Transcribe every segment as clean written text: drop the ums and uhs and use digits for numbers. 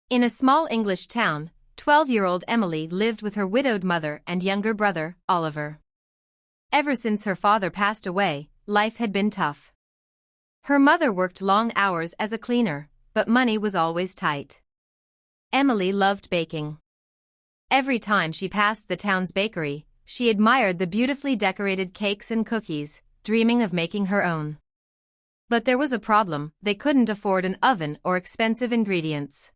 In a small English town, 12-year-old Emily lived with her widowed mother and younger brother, Oliver. Ever since her father passed away, life had been tough. Her mother worked long hours as a cleaner, but money was always tight. Emily loved baking. Every time she passed the town's bakery, she admired the beautifully decorated cakes and cookies, dreaming of making her own. But there was a problem: they couldn't afford an oven or expensive ingredients.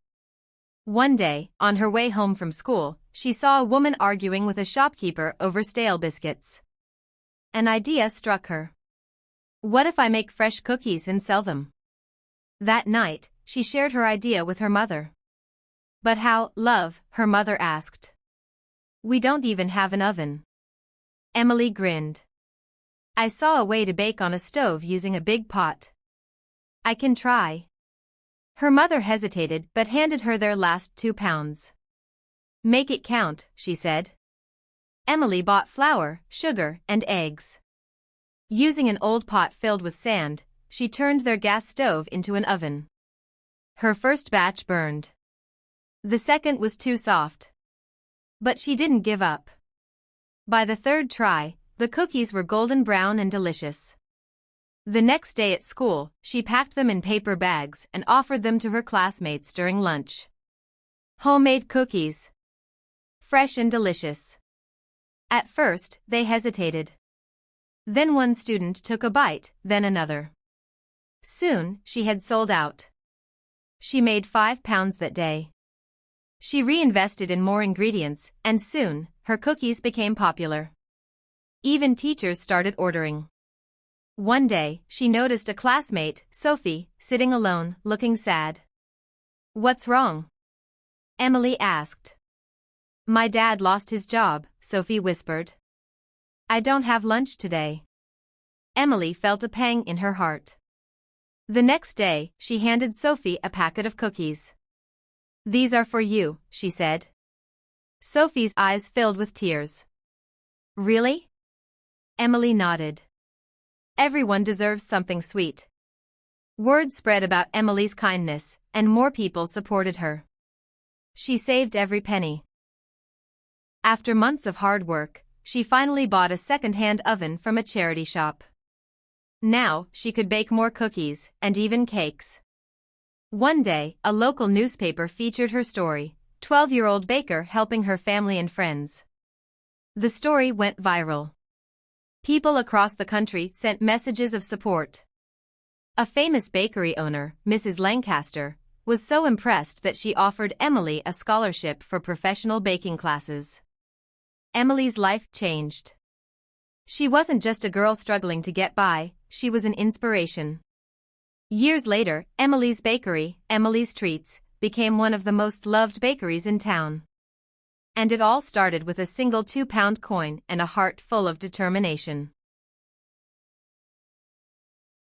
One day, on her way home from school, she saw a woman arguing with a shopkeeper over stale biscuits. An idea struck her. What if I make fresh cookies and sell them? That night, she shared her idea with her mother. But how, love? Her mother asked. We don't even have an oven. Emily grinned. I saw a way to bake on a stove using a big pot. I can try. Her mother hesitated but handed her their last £2. Make it count, she said. Emily bought flour, sugar, and eggs. Using an old pot filled with sand, she turned their gas stove into an oven. Her first batch burned. The second was too soft. But she didn't give up. By the third try, the cookies were golden brown and delicious. The next day at school, she packed them in paper bags and offered them to her classmates during lunch. Homemade cookies. Fresh and delicious. At first, they hesitated. Then one student took a bite, then another. Soon, she had sold out. She made £5 that day. She reinvested in more ingredients, and soon, her cookies became popular. Even teachers started ordering. One day, she noticed a classmate, Sophie, sitting alone, looking sad. What's wrong? Emily asked. My dad lost his job, Sophie whispered. I don't have lunch today. Emily felt a pang in her heart. The next day, she handed Sophie a packet of cookies. These are for you, she said. Sophie's eyes filled with tears. Really? Emily nodded. Everyone deserves something sweet. Word spread about Emily's kindness, and more people supported her. She saved every penny. After months of hard work, she finally bought a second-hand oven from a charity shop. Now, she could bake more cookies, and even cakes. One day, a local newspaper featured her story, 12-year-old baker helping her family and friends. The story went viral. People across the country sent messages of support. A famous bakery owner, Mrs. Lancaster, was so impressed that she offered Emily a scholarship for professional baking classes. Emily's life changed. She wasn't just a girl struggling to get by, she was an inspiration. Years later, Emily's Bakery, Emily's Treats, became one of the most loved bakeries in town. And it all started with a single £2 coin and a heart full of determination.